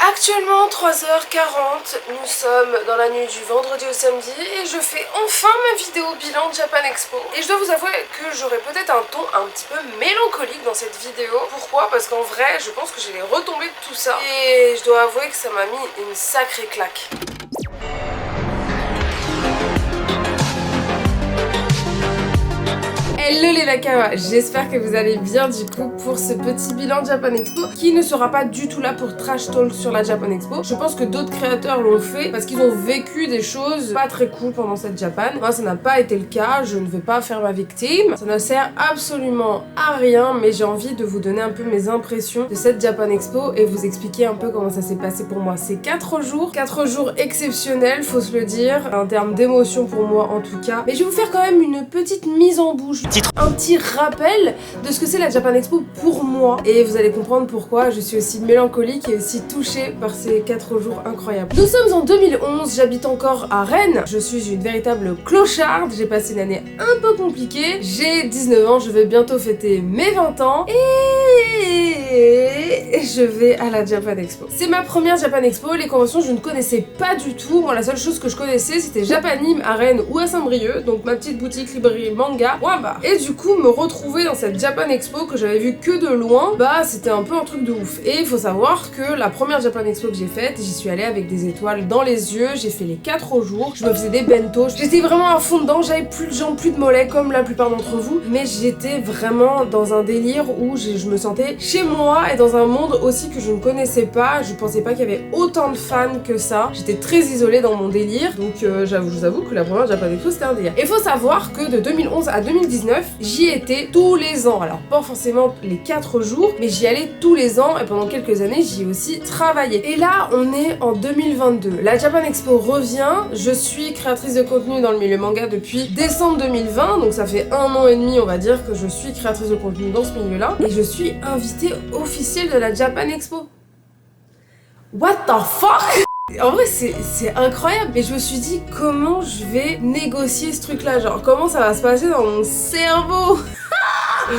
actuellement 3h40, nous sommes dans la nuit du vendredi au samedi et je fais enfin ma vidéo bilan de Japan Expo. Et je dois vous avouer que j'aurai peut-être un ton un petit peu mélancolique dans cette vidéo. Pourquoi? Parce qu'en vrai, je pense que j'ai les retombées de tout ça et je dois avouer que ça m'a mis une sacrée claque. Hello les Nakawa, j'espère que vous allez bien du coup pour ce petit bilan de Japan Expo qui ne sera pas du tout là pour trash talk sur la Japan Expo. Je pense que d'autres créateurs l'ont fait parce qu'ils ont vécu des choses pas très cool pendant cette Japan. Moi ça n'a pas été le cas, je ne vais pas faire ma victime. Ça ne sert absolument à rien, mais j'ai envie de vous donner un peu mes impressions de cette Japan Expo et vous expliquer un peu comment ça s'est passé pour moi. C'est 4 jours exceptionnels, faut se le dire, en termes d'émotion pour moi en tout cas. Mais je vais vous faire quand même une petite mise en bouche. Un petit rappel de ce que c'est la Japan Expo pour moi et vous allez comprendre pourquoi je suis aussi mélancolique et aussi touchée par ces 4 jours incroyables. Nous sommes en 2011, j'habite encore à Rennes, je suis une véritable clocharde, j'ai passé une année un peu compliquée, j'ai 19 ans, je vais bientôt fêter mes 20 ans et je vais à la Japan Expo. C'est ma première Japan Expo, les conventions je ne connaissais pas du tout, moi la seule chose que je connaissais c'était Japanime à Rennes ou à Saint-Brieuc, donc ma petite boutique librairie manga, Wamba. Et du coup me retrouver dans cette Japan Expo que j'avais vue que de loin, bah c'était un peu un truc de ouf. Et il faut savoir que la première Japan Expo que j'ai faite, j'y suis allée avec des étoiles dans les yeux, j'ai fait les 4 jours, je me faisais des bento, j'étais vraiment à fond dedans, j'avais plus de jambes, plus de mollets comme la plupart d'entre vous, mais j'étais vraiment dans un délire où je me sentais chez moi et dans un monde aussi que je ne connaissais pas, je pensais pas qu'il y avait autant de fans que ça, j'étais très isolée dans mon délire, donc je vous avoue que la première Japan Expo c'était un délire. Et il faut savoir que de 2011 à 2019, j'y étais tous les ans, alors pas forcément les 4 jours, mais j'y allais tous les ans et pendant quelques années j'y ai aussi travaillé. Et là on est en 2022, la Japan Expo revient, je suis créatrice de contenu dans le milieu manga depuis décembre 2020, donc ça fait 1 an et demi on va dire que je suis créatrice de contenu dans ce milieu là, et je suis invitée officielle de la Japan Expo. What the fuck? En vrai c'est incroyable, mais je me suis dit comment je vais négocier ce truc là, genre comment ça va se passer dans mon cerveau.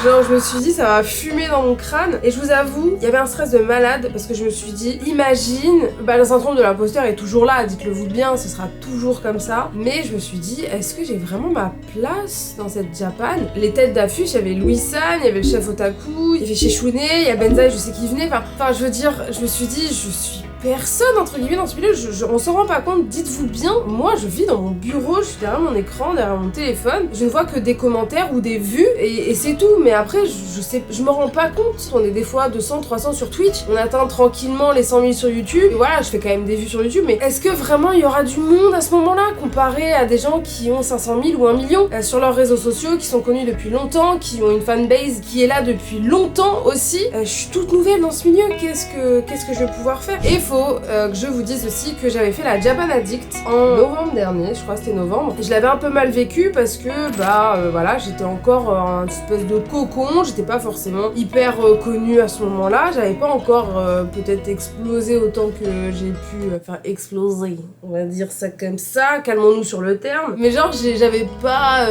Genre je me suis dit ça va fumer dans mon crâne, et je vous avoue il y avait un stress de malade parce que je me suis dit imagine, bah le syndrome de l'imposteur est toujours là, dites-le vous bien, ce sera toujours comme ça, mais je me suis dit est-ce que j'ai vraiment ma place dans cette Japan? Les têtes d'affiche, il y avait Louis-san, il y avait le chef Otaku, il y avait Sheshune, il y a Benzaï, je sais qui venait, enfin je veux dire, je me suis dit je suis personne entre guillemets dans ce milieu, on s'en rend pas compte, dites-vous bien, moi je vis dans mon bureau, je suis derrière mon écran, derrière mon téléphone, je ne vois que des commentaires ou des vues et c'est tout, mais après je me rends pas compte, on est des fois 200, 300 sur Twitch, on atteint tranquillement les 100 000 sur YouTube, et voilà je fais quand même des vues sur YouTube, mais est-ce que vraiment il y aura du monde à ce moment-là comparé à des gens qui ont 500 000 ou 1 million sur leurs réseaux sociaux, qui sont connus depuis longtemps, qui ont une fanbase qui est là depuis longtemps aussi, je suis toute nouvelle dans ce milieu, qu'est-ce que je vais pouvoir faire? Et que je vous dise aussi que j'avais fait la Japan Addict en novembre dernier, je crois que c'était novembre, et je l'avais un peu mal vécu parce que voilà, j'étais encore un espèce de cocon, j'étais pas forcément hyper connue à ce moment-là, j'avais pas encore peut-être explosé autant que j'ai pu, enfin exploser, on va dire ça comme ça, calmons-nous sur le terme, mais genre j'avais pas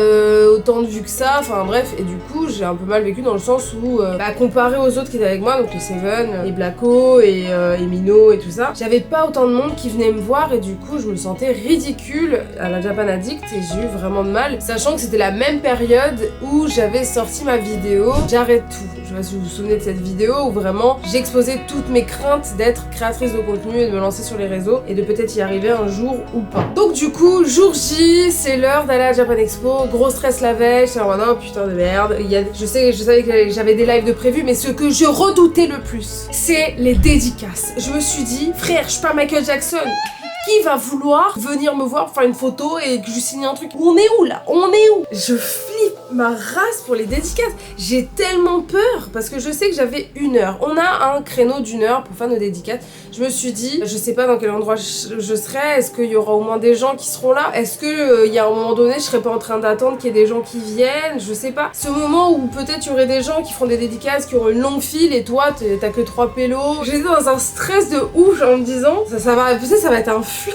autant de vues que ça, enfin bref, et du coup j'ai un peu mal vécu dans le sens où comparé aux autres qui étaient avec moi, donc les Seven, les Blacko et Mino et tout ça, j'avais pas autant de monde qui venait me voir et du coup je me sentais ridicule à la Japan Addict et j'ai eu vraiment de mal, sachant que c'était la même période où j'avais sorti ma vidéo J'arrête tout. Je sais pas si vous vous souvenez de cette vidéo où vraiment j'exposais toutes mes craintes d'être créatrice de contenu et de me lancer sur les réseaux et de peut-être y arriver un jour ou pas. Donc du coup, jour J, c'est l'heure d'aller à la Japan Expo, gros stress la veille, j'étais en mode oh putain de merde, je savais que j'avais des lives de prévus, mais ce que je redoutais le plus, c'est les dédicaces. Je me suis dit, frère, je suis pas Michael Jackson. Qui va vouloir venir me voir pour faire une photo et que je lui signe un truc? On est où là? On est où? Je flippe ma race pour les dédicaces. J'ai tellement peur parce que je sais que j'avais 1 heure. On a un créneau d'1 heure pour faire nos dédicaces. Je me suis dit, je sais pas dans quel endroit je serai. Est-ce qu'il y aura au moins des gens qui seront là? Est-ce que il y a un moment donné, je serai pas en train d'attendre qu'il y ait des gens qui viennent? Je sais pas. Ce moment où peut-être il y aurait des gens qui feront des dédicaces, qui auront une longue file et toi t'as que 3 pélos. J'étais dans un stress de ouf en me disant, ça va être un flop.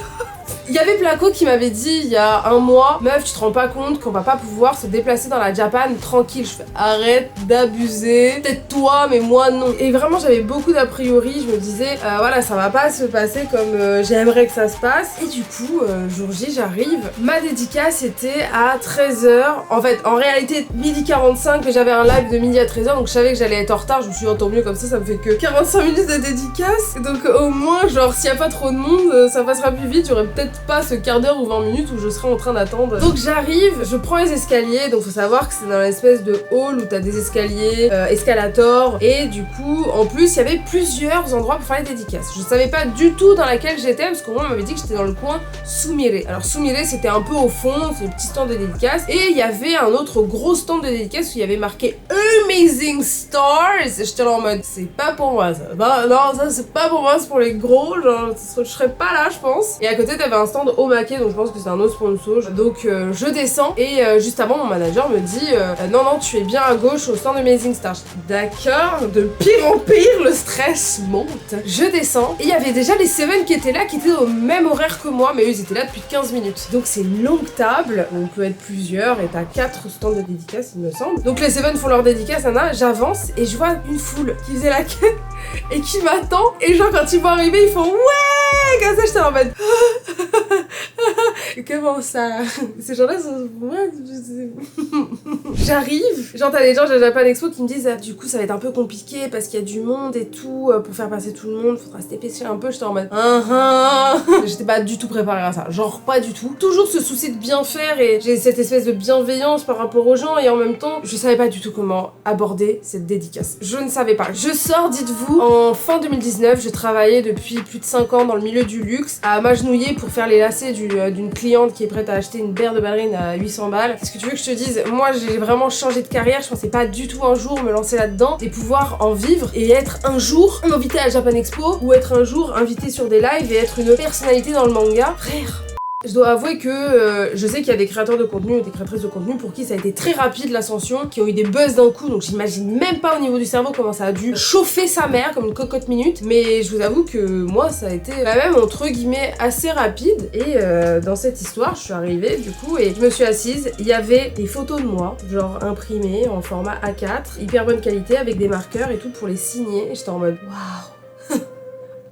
Il y avait Placo qui m'avait dit il y a un mois, meuf, tu te rends pas compte qu'on va pas pouvoir se déplacer dans la Japan tranquille. Je fais arrête d'abuser, peut-être toi, mais moi non. Et vraiment, j'avais beaucoup d'a priori. Je me disais, voilà, ça va pas se passer comme j'aimerais que ça se passe. Et du coup, jour J, j'arrive. Ma dédicace était à 13h. En fait, en réalité, 12h45, mais j'avais un live de midi à 13h, donc je savais que j'allais être en retard. Je me suis dit, tant mieux, comme ça me fait que 45 minutes de dédicace. Donc au moins, genre, s'il y a pas trop de monde, ça passera plus vite. J'aurais peut-être pas ce quart d'heure ou 20 minutes où je serais en train d'attendre. Donc j'arrive, je prends les escaliers. Donc faut savoir que c'est dans l'espèce de hall où t'as des escaliers, escalators. Et du coup, en plus, il y avait plusieurs endroits pour faire les dédicaces. Je savais pas du tout dans laquelle j'étais, parce qu'au moins on m'avait dit que j'étais dans le coin Sumire. Alors Sumire, c'était un peu au fond, c'est le petit stand de dédicaces. Et il y avait un autre gros stand de dédicaces où il y avait marqué Amazing Stars. J'étais là en mode, c'est pas pour moi ça. Bah, non, ça c'est pas pour moi, c'est pour les gros. Genre, je serais pas là, je pense. Et à côté, t'avais un stand Omake, donc je pense que c'est un autre sponsor. Donc je descends et juste avant, mon manager me dit non, tu es bien à gauche au stand Amazing Stars. D'accord, de pire en pire, le stress monte. Je descends et il y avait déjà les Seven qui étaient là, qui étaient au même horaire que moi, mais eux ils étaient là depuis 15 minutes. Donc c'est une longue table, on peut être plusieurs et t'as 4 stands de dédicaces, il me semble. Donc les Seven font leur dédicace, Anna, j'avance et je vois une foule qui faisait la queue et qui m'attend. Et genre quand ils vont arriver, ils font ouais, comme ça j'étais en mode comment ça? Ces gens-là sont... Ouais, j'arrive, genre t'as des gens de Japan Expo qui me disent du coup ça va être un peu compliqué parce qu'il y a du monde et tout, pour faire passer tout le monde, faudra se dépêcher un peu. J'étais en mode j'étais pas du tout préparée à ça, genre pas du tout. Toujours ce souci de bien faire et j'ai cette espèce de bienveillance par rapport aux gens et en même temps je savais pas du tout comment aborder cette dédicace. Je ne savais pas. Je sors, dites-vous, en fin 2019, je travaillais depuis plus de 5 ans dans le milieu du luxe à m'agenouiller pour faire les lacets d'une cliente qui est prête à acheter une paire de ballerines à 800 balles. Qu'est-ce que tu veux que je te dise? Moi j'ai vraiment changé de carrière, je pensais pas du tout un jour me lancer là-dedans et pouvoir en vivre et être un jour invité à Japan Expo ou être un jour invité sur des lives et être une personnalité dans le manga. Frère, je dois avouer que je sais qu'il y a des créateurs de contenu ou des créatrices de contenu pour qui ça a été très rapide l'ascension, qui ont eu des buzz d'un coup, donc j'imagine même pas au niveau du cerveau comment ça a dû chauffer sa mère comme une cocotte minute, mais je vous avoue que moi ça a été quand même entre guillemets assez rapide. Et dans cette histoire je suis arrivée du coup et je me suis assise, il y avait des photos de moi, genre imprimées en format A4, hyper bonne qualité avec des marqueurs et tout pour les signer, et j'étais en mode waouh,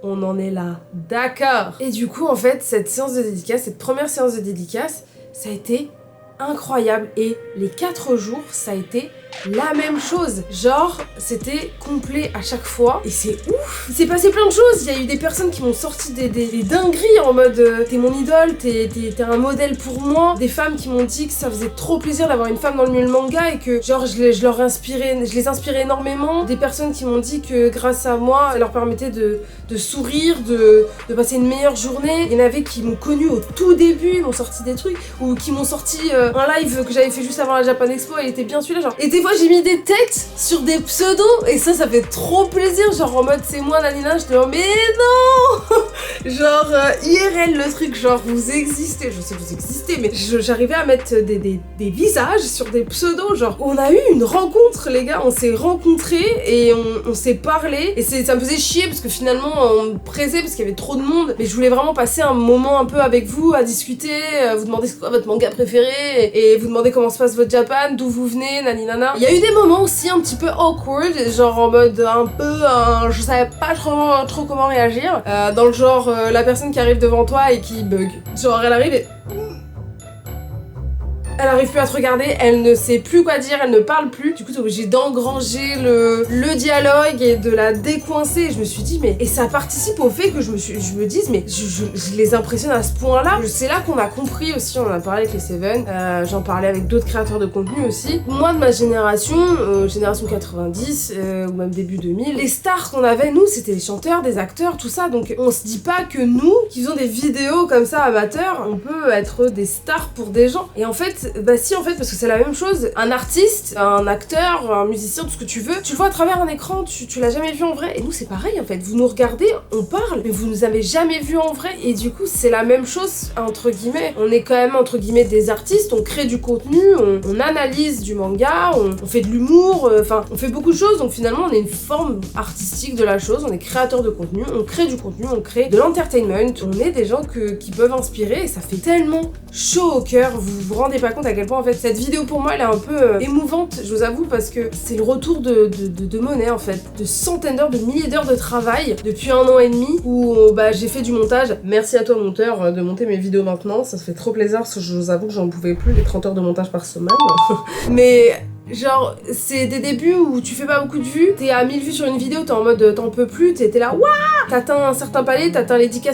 on en est là, d'accord. Et du coup en fait cette séance de dédicace, cette première séance de dédicace, ça a été incroyable et les 4 jours ça a été la même chose. Genre c'était complet à chaque fois et c'est ouf. Il s'est passé plein de choses, il y a eu des personnes qui m'ont sorti des dingueries en mode t'es mon idole, t'es un modèle pour moi. Des femmes qui m'ont dit que ça faisait trop plaisir d'avoir une femme dans le milieu du manga et que genre je les inspirais énormément. Des personnes qui m'ont dit que grâce à moi ça leur permettait de sourire, de passer une meilleure journée. Il y en avait qui m'ont connue au tout début, ils m'ont sorti des trucs, ou qui m'ont sorti un live que j'avais fait juste avant la Japan Expo, et il était bien celui-là genre. Et des fois j'ai mis des têtes sur des pseudos et ça fait trop plaisir, genre en mode c'est moi Nanina, j'étais en mais non genre IRL le truc, genre vous existez, je sais que vous existez, mais j'arrivais à mettre des visages sur des pseudos, genre on a eu une rencontre les gars, on s'est rencontrés et on s'est parlé et ça me faisait chier parce que finalement on me pressait parce qu'il y avait trop de monde, mais je voulais vraiment passer un moment un peu avec vous à discuter, vous demander c'est quoi votre manga préféré et vous demander comment se passe votre Japan, d'où vous venez, naninana. Il y a eu des moments aussi un petit peu awkward, genre en mode un peu je savais pas trop comment réagir, dans le genre la personne qui arrive devant toi et qui bug, genre elle arrive et elle arrive plus à te regarder, elle ne sait plus quoi dire, elle ne parle plus. Du coup, t'es obligé d'engranger le dialogue et de la décoincer. Je me suis dit, mais... Et ça participe au fait que je me dise, mais je les impressionne à ce point-là. C'est là qu'on a compris aussi, on en a parlé avec les Seven, j'en parlais avec d'autres créateurs de contenu aussi. Moi, de ma génération, génération 90, ou même début 2000, les stars qu'on avait, nous, c'était les chanteurs, des acteurs, tout ça. Donc, on se dit pas que nous, qui faisons des vidéos comme ça amateurs, on peut être des stars pour des gens. Et en fait, fait, bah si en fait, parce que c'est la même chose. Un artiste, un acteur, un musicien, tout ce que tu veux, tu le vois à travers un écran, tu l'as jamais vu en vrai. Et nous c'est pareil en fait, vous nous regardez, on parle, mais vous nous avez jamais vu en vrai. Et du coup c'est la même chose entre guillemets. On est quand même entre guillemets des artistes, on crée du contenu, on analyse du manga, on fait de l'humour, enfin on fait beaucoup de choses. Donc finalement on est une forme artistique de la chose, on est créateur de contenu, on crée du contenu, on crée de l'entertainment, on est des gens qui peuvent inspirer et ça fait tellement chaud au cœur. Vous vous rendez pas compte à quel point en fait cette vidéo pour moi elle est un peu émouvante, je vous avoue, parce que c'est le retour de Monet en fait, de centaines d'heures, de milliers d'heures de travail depuis 1 an et demi où bah, j'ai fait du montage. Merci à toi monteur de monter mes vidéos maintenant, ça se fait trop plaisir parce que je vous avoue que j'en pouvais plus, les 30 heures de montage par semaine. Mais genre, c'est des débuts où tu fais pas beaucoup de vues, t'es à 1000 vues sur une vidéo, t'es en mode t'en peux plus, t'es là, waouh, t'atteins un certain palier, t'atteins les 10K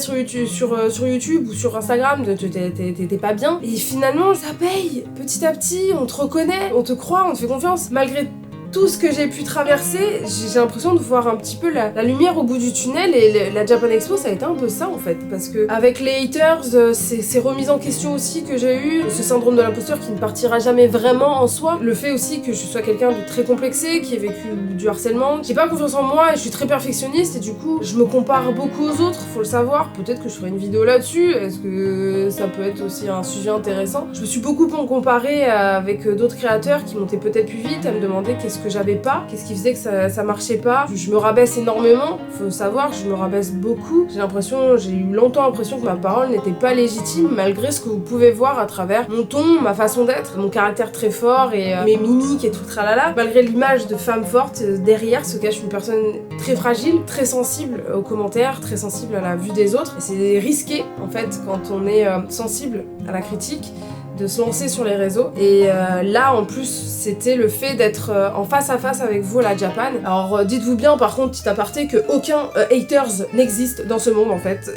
sur YouTube ou sur Instagram, t'es pas bien. Et finalement, ça paye. Petit à petit, on te reconnaît, on te croit, on te fait confiance. Malgré tout ce que j'ai pu traverser, j'ai l'impression de voir un petit peu la lumière au bout du tunnel, et la Japan Expo ça a été un peu ça en fait, parce que avec les haters, ces remises en question aussi que j'ai eu, ce syndrome de l'imposteur qui ne partira jamais vraiment en soi, le fait aussi que je sois quelqu'un de très complexé, qui ait vécu du harcèlement, j'ai pas confiance en moi et je suis très perfectionniste et du coup je me compare beaucoup aux autres, faut le savoir, peut-être que je ferai une vidéo là-dessus, est-ce que ça peut être aussi un sujet intéressant. Je me suis beaucoup comparée avec d'autres créateurs qui montaient peut-être plus vite, à me demander qu'est-ce que j'avais pas, qu'est-ce qui faisait que ça marchait pas. Je me rabaisse énormément, faut savoir, je me rabaisse beaucoup. J'ai eu longtemps l'impression que ma parole n'était pas légitime malgré ce que vous pouvez voir à travers mon ton, ma façon d'être, mon caractère très fort et mes mimiques et tout tralala. Malgré l'image de femme forte, derrière se cache une personne très fragile, très sensible aux commentaires, très sensible à la vue des autres. Et c'est risqué en fait quand on est sensible à la critique de se lancer sur les réseaux. Et là en plus c'était le fait d'être en face à face avec vous à la Japan. Alors dites-vous bien par contre, petit aparté, que aucun haters n'existe dans ce monde en fait.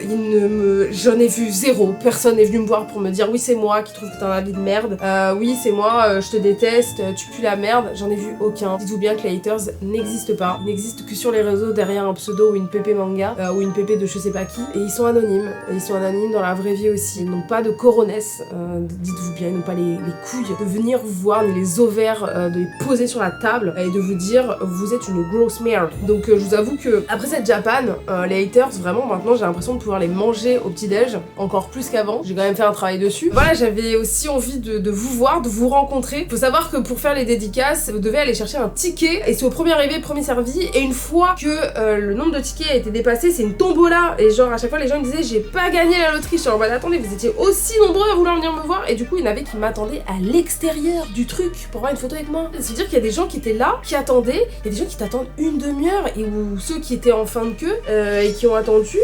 J'en ai vu zéro. Personne n'est venu me voir pour me dire oui c'est moi qui trouve que t'as un avis de merde, oui c'est moi, je te déteste, tu pues la merde. J'en ai vu aucun. Dites-vous bien que les haters n'existent pas. Ils n'existent que sur les réseaux derrière un pseudo ou une pp manga ou une pp de je sais pas qui. Et ils sont anonymes. Et ils sont anonymes dans la vraie vie aussi. Ils n'ont pas de coronesse, dites-vous bien, ils n'ont pas les couilles de venir vous voir, ni les ovaires de les poser sur la table et de vous dire vous êtes une grosse merde. Donc je vous avoue que après cette Japan, les haters vraiment maintenant j'ai l'impression de pouvoir les manger au petit-déj encore plus qu'avant. J'ai quand même fait un travail dessus. Voilà, j'avais aussi envie de vous voir, de vous rencontrer. Faut savoir que pour faire les dédicaces, vous devez aller chercher un ticket et c'est au premier arrivé, premier servi. Et une fois que le nombre de tickets a été dépassé, c'est une tombola. Et genre à chaque fois les gens me disaient j'ai pas gagné la loterie. Je suis en mode attendez, vous étiez aussi nombreux à vouloir venir me voir. Et du coup il y en avait qui m'attendaient à l'extérieur du truc pour avoir une photo avec moi. C'est-à-dire qu'il y a des gens qui étaient là, qui attendaient, il y a des gens qui t'attendent une demi-heure, et où ceux qui étaient en fin de queue et qui ont attendu,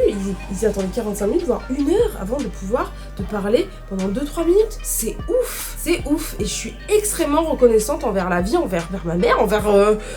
ils attendaient 45 minutes, voire 1 heure avant de pouvoir te parler pendant 2-3 minutes. C'est ouf, c'est ouf. Et je suis extrêmement reconnaissante envers la vie, envers ma mère, envers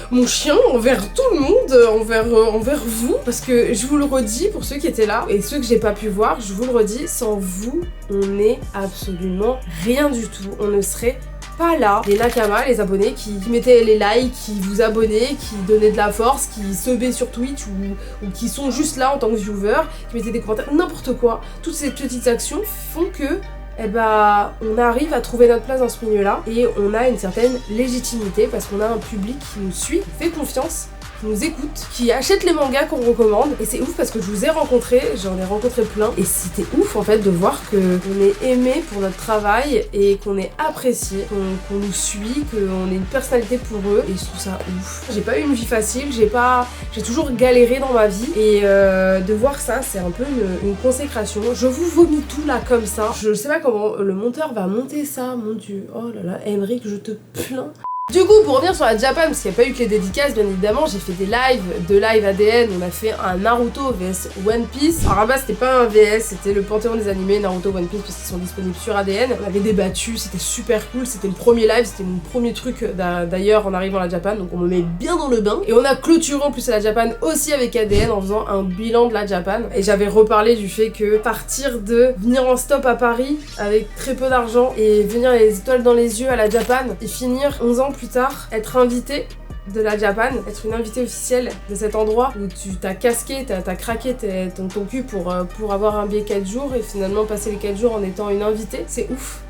mon chien, envers tout le monde, envers vous. Parce que je vous le redis, pour ceux qui étaient là, et ceux que j'ai pas pu voir, je vous le redis, sans vous, on n'est absolument rien du tout. On ne serait pas là. Les Nakama, les abonnés qui mettaient les likes, qui vous abonnaient, qui donnaient de la force, qui subaient sur Twitch ou qui sont juste là en tant que viewer, qui mettaient des commentaires, n'importe quoi. Toutes ces petites actions font que on arrive à trouver notre place dans ce milieu-là et on a une certaine légitimité parce qu'on a un public qui nous suit, fait confiance, qui nous écoute, qui achète les mangas qu'on recommande. Et c'est ouf parce que je vous ai rencontré, j'en ai rencontré plein, et c'était ouf en fait de voir qu'on est aimé pour notre travail et qu'on est apprécié, qu'on nous suit, qu'on est une personnalité pour eux, et je trouve ça ouf. J'ai pas eu une vie facile, j'ai toujours galéré dans ma vie, et de voir ça, c'est un peu une consécration. Je vous vomis tout là comme ça. Je sais pas comment le monteur va monter ça, mon dieu. Oh là là, Emric, je te plains. Du coup, pour revenir sur la Japan, parce qu'il n'y a pas eu que les dédicaces, bien évidemment, j'ai fait des lives, 2 lives ADN, on a fait un Naruto vs One Piece. Alors à base, c'était pas un VS, c'était le panthéon des animés Naruto One Piece, parce qu'ils sont disponibles sur ADN. On avait débattu, c'était super cool, c'était le premier live, c'était mon premier truc d'ailleurs en arrivant à la Japan, donc on me met bien dans le bain. Et on a clôturé en plus à la Japan aussi avec ADN en faisant un bilan de la Japan. Et j'avais reparlé du fait que partir de venir en stop à Paris avec très peu d'argent et venir les étoiles dans les yeux à la Japan et finir 11 ans plus tard, être invité de la Japan, être une invitée officielle de cet endroit où tu t'as casqué, t'as craqué ton cul pour avoir un billet 4 jours et finalement passer les 4 jours en étant une invitée, c'est ouf.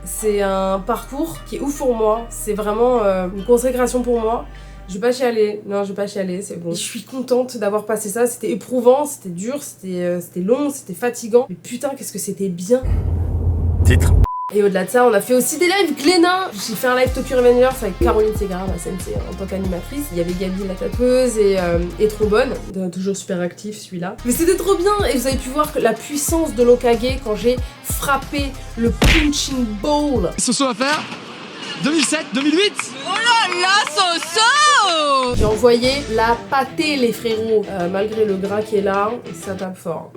C'est un parcours qui est ouf pour moi. C'est vraiment une consécration pour moi. Je vais pas chialer, non je vais pas chialer, c'est bon. Je suis contente d'avoir passé ça, c'était éprouvant, c'était dur, c'était long, c'était fatigant. Mais putain qu'est-ce que c'était bien. Titre. Et au-delà de ça, on a fait aussi des lives Glénat. J'ai fait un live Tokyo Revengers avec Caroline Segara, ma sensei, en tant qu'animatrice. Il y avait Gabi la tatoueuse et Trombone, toujours super actif celui-là. Mais c'était trop bien et vous avez pu voir que la puissance de l'Hokage quand j'ai frappé le punching ball. Soso à faire 2007, 2008. Oh là là, Soso! J'ai envoyé la pâtée les frérots, malgré le gras qui est là, ça tape fort.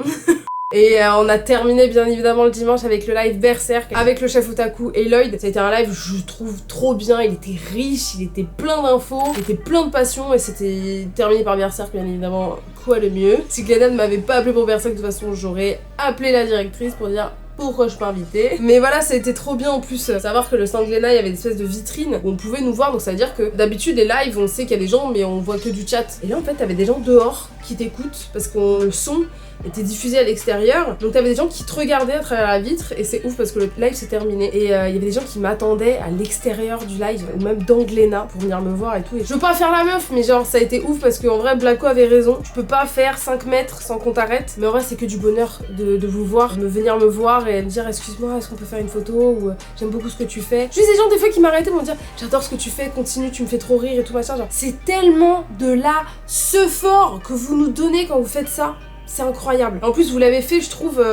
Et on a terminé bien évidemment le dimanche avec le live Berserk avec le chef Otaku et Lloyd. Ça a été un live je trouve trop bien, il était riche, il était plein d'infos, il était plein de passion et c'était terminé par Berserk bien évidemment, quoi le mieux. Si Glénat ne m'avait pas appelé pour Berserk de toute façon j'aurais appelé la directrice pour dire pourquoi je peux inviter. Mais voilà, ça a été trop bien en plus. Savoir que le stand Glénat, il y avait une espèce de vitrine où on pouvait nous voir. Donc ça veut dire que d'habitude, les lives, on sait qu'il y a des gens, mais on voit que du chat. Et là, en fait, t'avais des gens dehors qui t'écoutent parce que le son était diffusé à l'extérieur. Donc t'avais des gens qui te regardaient à travers la vitre et c'est ouf parce que le live s'est terminé. Et il y avait des gens qui m'attendaient à l'extérieur du live, ou même dans Glénat pour venir me voir et tout. Et je veux pas faire la meuf, mais genre ça a été ouf parce qu'en vrai, Blacko avait raison. Tu peux pas faire 5 mètres sans qu'on t'arrête. Mais en vrai, c'est que du bonheur de vous voir, de venir me voir et me dire excuse-moi, est-ce qu'on peut faire une photo ou j'aime beaucoup ce que tu fais. Juste des gens des fois qui m'arrêtaient pour me dire j'adore ce que tu fais, continue, tu me fais trop rire et tout machin. Genre c'est tellement de la ce fort que vous nous donnez quand vous faites ça. C'est incroyable. En plus, vous l'avez fait, je trouve,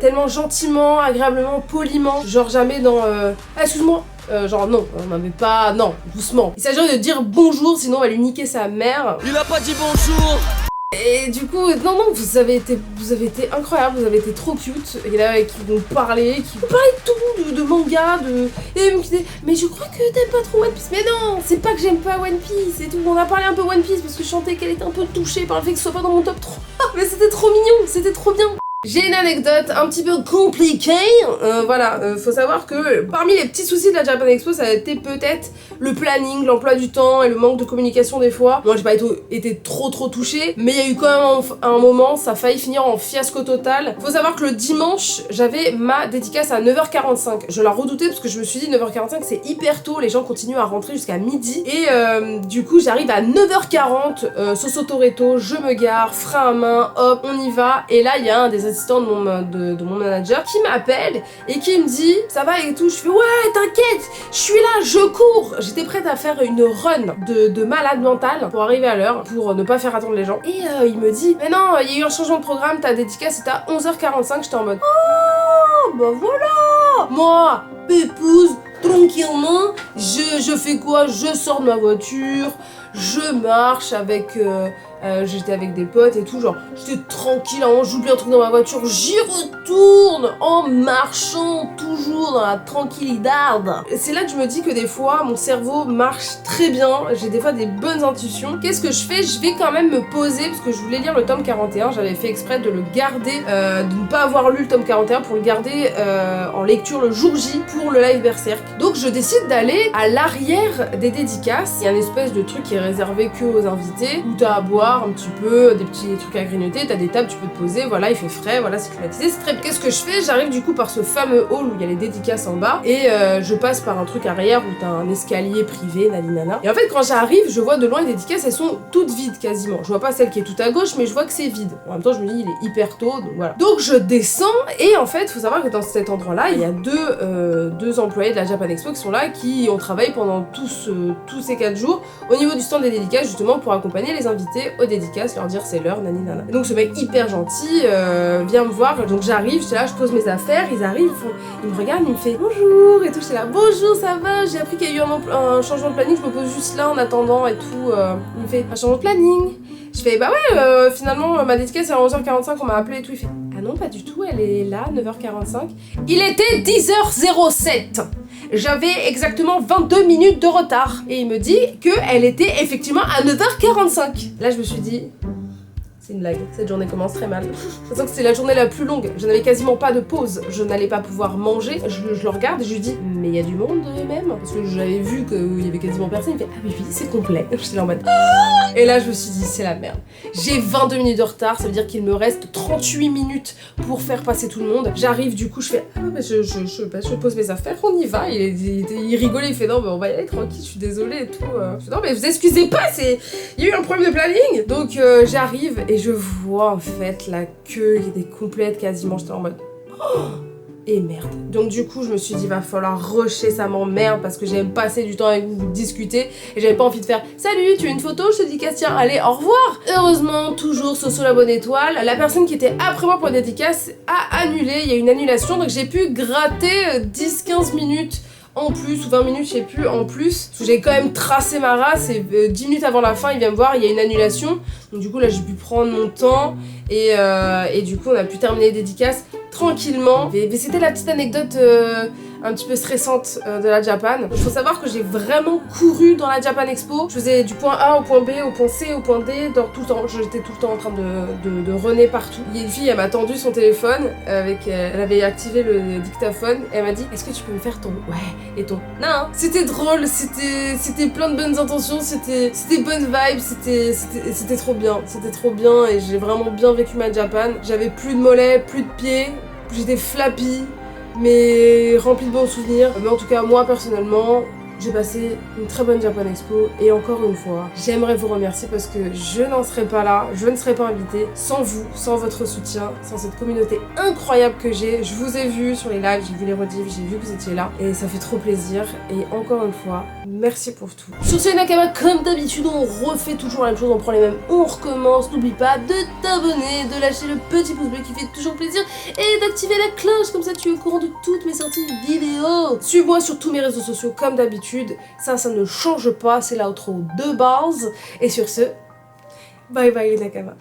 tellement gentiment, agréablement, poliment. Genre jamais dans... Ah, excuse-moi. Genre non, on m'avait pas... Non, doucement. Il s'agirait de dire bonjour, sinon on va lui niquer sa mère. Il a pas dit bonjour! Et du coup, non, vous avez été incroyable, vous avez été trop cute. Et là, qui vont parler, de tout, de manga, Et même qui disaient, mais je crois que t'aimes pas trop One Piece. Mais non, c'est pas que j'aime pas One Piece et tout. On a parlé un peu One Piece parce que je sentais qu'elle était un peu touchée par le fait que ce soit pas dans mon top 3. Mais c'était trop mignon, c'était trop bien. J'ai une anecdote un petit peu compliquée, voilà, faut savoir que parmi les petits soucis de la Japan Expo, ça a été peut-être le planning, l'emploi du temps et le manque de communication des fois. Moi j'ai pas été trop touchée, mais il y a eu quand même un moment, ça a failli finir en fiasco total. Faut savoir que le dimanche, j'avais ma dédicace à 9h45. Je la redoutais parce que je me suis dit 9h45 c'est hyper tôt, les gens continuent à rentrer jusqu'à midi. Et du coup j'arrive à 9h40, Soso Toretto, je me gare, frein à main, hop, on y va. Et là il y a un des assistant de mon manager qui m'appelle et qui me dit ça va et tout. Je fais ouais t'inquiète, je suis là, je cours. J'étais prête à faire une run de malade mental pour arriver à l'heure, pour ne pas faire attendre les gens. Et il me dit mais non, il y a eu un changement de programme, ta dédicace c'était à 11h45. J'étais en mode oh bah voilà. Moi pépouse tranquillement, je fais quoi? Je sors de ma voiture, je marche avec j'étais avec des potes et tout, genre j'étais tranquille, hein, j'oublie un truc dans ma voiture, j'y retourne en marchant toujours dans la tranquillité. C'est là que je me dis que des fois mon cerveau marche très bien, j'ai des fois des bonnes intuitions. Qu'est-ce que je fais? Je vais quand même me poser parce que je voulais lire le tome 41, j'avais fait exprès de le garder, de ne pas avoir lu le tome 41 pour le garder en lecture le jour J pour le live Berserk. Donc je décide d'aller à l'arrière des dédicaces, il y a une espèce de truc qui est réservé que aux invités, où t'as à boire un petit peu, des petits trucs à grignoter, t'as des tables, tu peux te poser, voilà, il fait frais, voilà, c'est climatisé, c'est très bien. Qu'est-ce que je fais? J'arrive du coup par ce fameux hall où il y a les dédicaces en bas, et je passe par un truc arrière où t'as un escalier privé, naninana. Et en fait, quand j'arrive, je vois de loin les dédicaces, elles sont toutes vides quasiment. Je vois pas celle qui est tout à gauche, mais je vois que c'est vide. En même temps, je me dis, il est hyper tôt, donc voilà. Donc je descends, et en fait, faut savoir que dans cet endroit-là, il y a deux employés de la Japan Expo qui sont là, qui ont travaillé pendant tous ces 4 jours au niveau du stand des dédicaces, justement pour accompagner les invités aux dédicaces, leur dire c'est l'heure, nani nana. Et donc ce mec hyper gentil vient me voir, donc j'arrive, j'étais là, je pose mes affaires, ils arrivent, ils me regardent, ils me font bonjour et tout, j'étais là, bonjour, ça va, j'ai appris qu'il y a eu un changement de planning, je me pose juste là en attendant et tout. Il me fait un changement de planning. Je fais bah ouais, finalement ma dédicace est à 11h45, on m'a appelé et tout. Il fait ah non pas du tout, elle est là 9h45. Il était 10h07. J'avais exactement 22 minutes de retard. Et il me dit qu'elle était effectivement à 9h45. Là je me suis dit C'est une blague, cette journée commence très mal. Sachant que c'est la journée la plus longue, je n'avais quasiment pas de pause, je n'allais pas pouvoir manger. Je le regarde et je lui dis mais il y a du monde même, parce que j'avais vu qu'il y avait quasiment personne. Il fait ah oui c'est complet. J'étais là en mode et là je me suis dit c'est la merde. J'ai 22 minutes de retard, ça veut dire qu'il me reste 38 minutes pour faire passer tout le monde. J'arrive du coup je fais ah bah je pose mes affaires, on y va. Il rigolait, il fait non mais on va y aller tranquille, je suis désolée et tout. Je fais non mais vous excusez pas, il y a eu un problème de planning. Donc j'arrive et je vois en fait la queue qui était complète quasiment, j'étais en mode oh et merde. Donc du coup je me suis dit va falloir rusher, ça m'emmerde parce que j'aime passer du temps avec vous, vous discuter et j'avais pas envie de faire salut tu veux une photo, je te dis tiens allez au revoir. Heureusement toujours Soso la bonne étoile, la personne qui était après moi pour la dédicace a annulé, il y a une annulation donc j'ai pu gratter 10-15 minutes en plus, ou 20 minutes, je sais plus, en plus. Parce que j'ai quand même tracé ma race et 10 minutes avant la fin, il vient me voir, il y a une annulation. Donc du coup, là, j'ai pu prendre mon temps et du coup, on a pu terminer les dédicaces tranquillement. Mais c'était la petite anecdote un petit peu stressante de la Japan. Il faut savoir que j'ai vraiment couru dans la Japan Expo. Je faisais du point A au point B, au point C, au point D, tout le temps. J'étais tout le temps en train de runner partout. Il y a une fille, elle m'a tendu son téléphone, elle avait activé le dictaphone, et elle m'a dit est-ce que tu peux me faire ton ouais et ton non. C'était drôle, c'était plein de bonnes intentions, c'était bonnes vibes, c'était trop bien. C'était trop bien et j'ai vraiment bien vécu ma Japan. J'avais plus de mollets, plus de pieds, j'étais flappy, mais rempli de bons souvenirs. Mais en tout cas, moi personnellement, j'ai passé une très bonne Japan Expo et encore une fois, j'aimerais vous remercier parce que je n'en serais pas là, je ne serais pas invitée sans vous, sans votre soutien, sans cette communauté incroyable que j'ai. Je vous ai vu sur les lives, j'ai vu les rediffs, j'ai vu que vous étiez là et ça fait trop plaisir. Et encore une fois, merci pour tout. Sur ce Nakama, comme d'habitude, on refait toujours la même chose, on prend les mêmes, on recommence. N'oublie pas de t'abonner, de lâcher le petit pouce bleu qui fait toujours plaisir et d'activer la cloche, comme ça tu es au courant de toutes mes sorties vidéo. Suis-moi sur tous mes réseaux sociaux comme d'habitude. Ça ne change pas, c'est l'outro de base. Et sur ce, bye bye les Nakama.